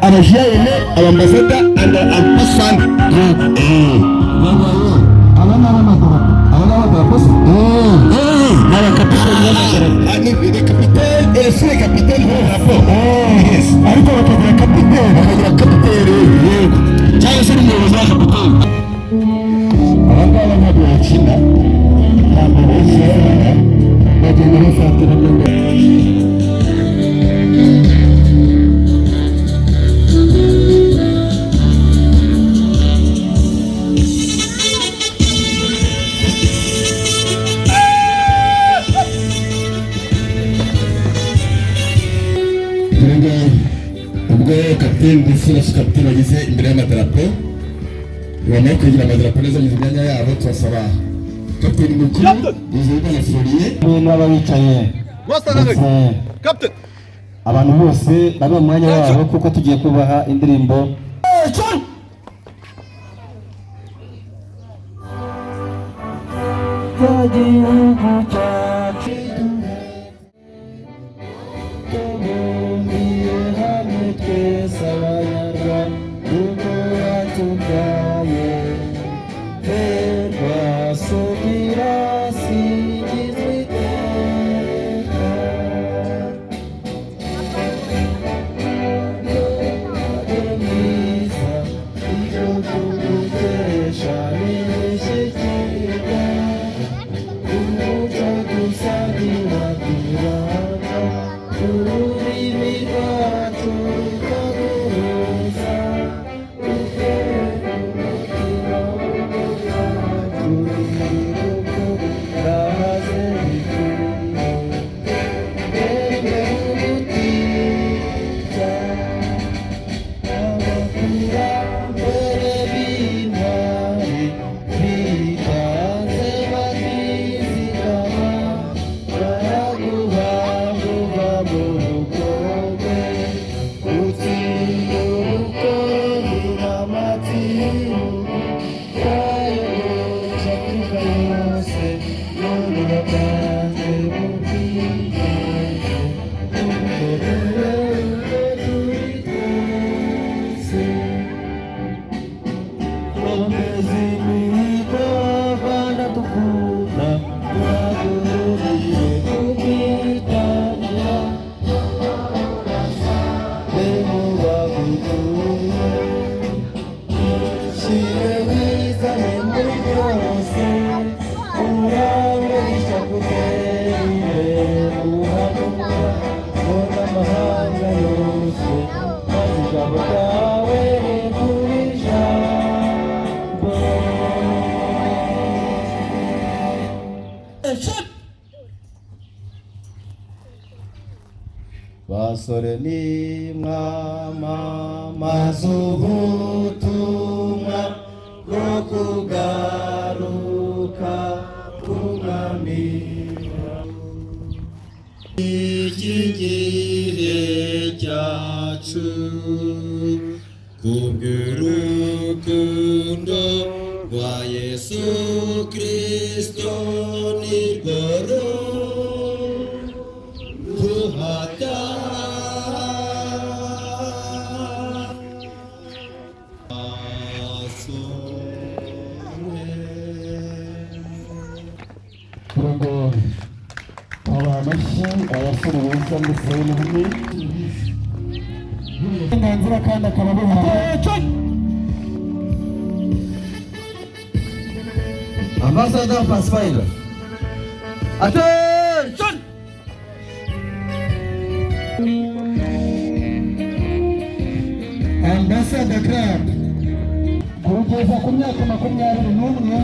abajene abambasada and person kapiteni ndetse na kapiteni bagize imbere y'amadarapo bamwe kugira amadarapo neza mu myanya yabo twasaba kapiteni mukuru Bizimana Florier n'ababicaye kapiteni abantu bose bari mu mwanya wabo kuko tugiye kubaha indirimbo basore ni mama mazubutumwa bwo kugaruka kumamira iki gihe cyacu kubw'urukundo rwa Yesu Kristo nirwo abasore beza ndetse n'inkumi uburenganzira kandi akaba abuhawe Ambassador Pathfinder attention Ambassador Club kugeza ku myaka 21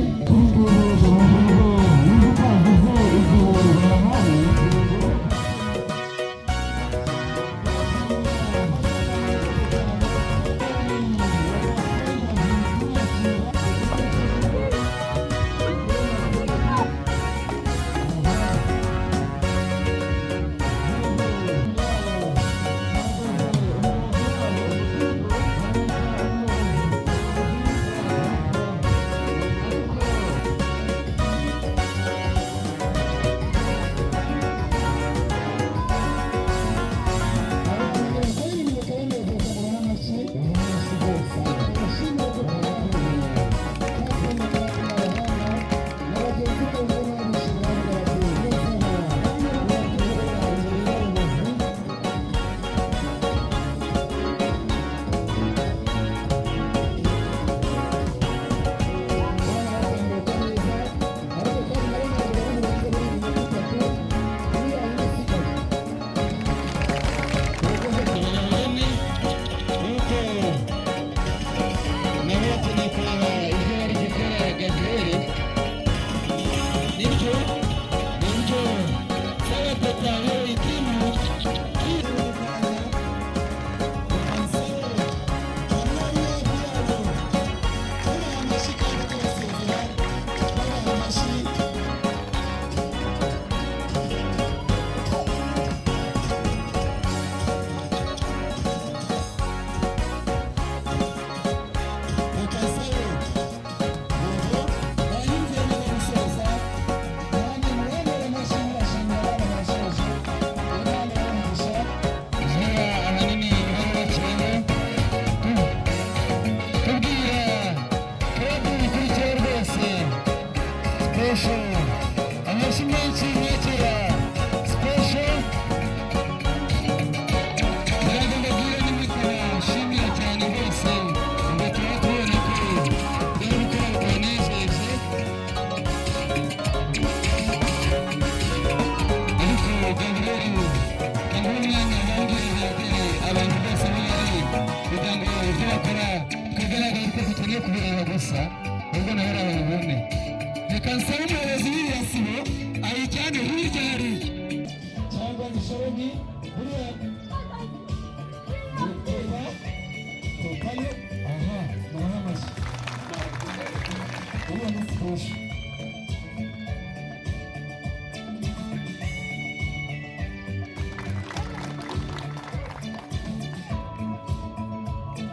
kurusha.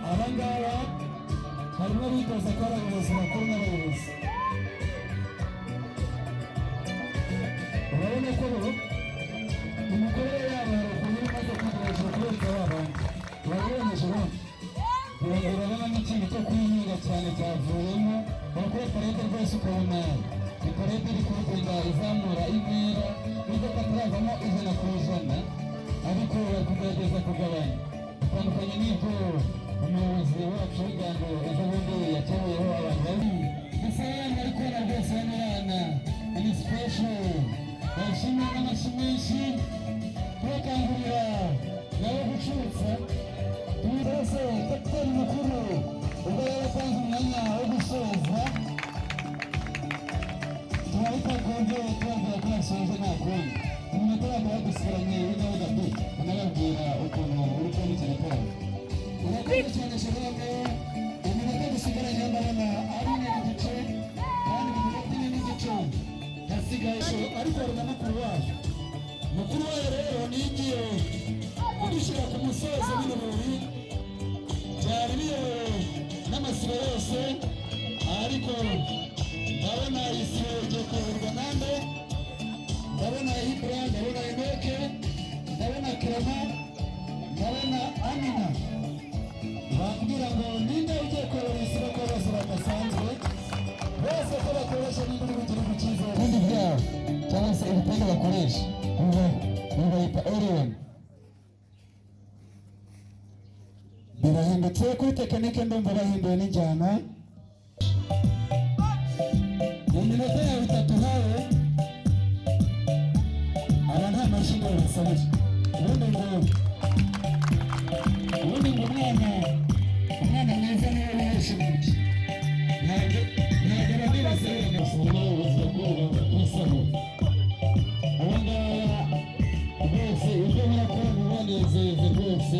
Abangaba harimo bitoza ko ari abayobozi bakuru n'abayobozi. Urabona ko imikorere yabo hari ukuntu imaze kugerageza kurenza abandi. Urabibonyeje ubundi urabona n'ikintu cyo kwihinga cyane cyavuyemo, bakora parede rwose ukabona ni parede iri kugenda izamura intera nubwo kataravamo ijana, ariko bari kugerageza kugabanya bitandukanye n'ibyo umuyobozi wacu w'ijambo ejo bundi yakemuyeho abantu babi gusa abana bari kubona rwose bano bana ni special, barishimira n'amashyi menshi kubakangurira nabo gucutsa. Tumurese kapiteni mukuru ubwo yaratanze umwanya wo gusoza, turahita kubyo tubabwira ko yasoje nta kundi umunota bakaba badusigaranye w'ingabuga mbi unababwira ukuntu uri kubona iki gitaramo. Urakoze cyane Shabab, umunota dusigaranye ndabona ari ine n'igice, kandi mu minota ine n'igice hasigaye ariko hari na mukuru wayo. Mukuru wayo rero nigiye kudushyira ku musozo w'ibino birori byari biyobowe n'amasibo yose, ariko ndabona isibo igiye kuyoborwa nande, ndabona Ibra, ndabona Enoke, ndabona Clement, ndabona Amina. Bakubwira ngo ninde ugiye kuyobora isibo ko bose badasanzwe, bose ko bakoresha n'indi bugira ubukizo ibindi byabo cyangwa se ibitego bakoresha bibayita Orion. Birahindutse kuri tekinike, ndumva bahinduye n'injyana. Mu minota yawe itatu hawe aba nta mashyi ngo basabire. Ubundi ngo umwana mwiza niwe wihesha umugi. Ntabwo abandi basabira amasoro ubuzima bw'ubu busaba. Aba ngaba rwose ibyo barakora bibanezeze rwose.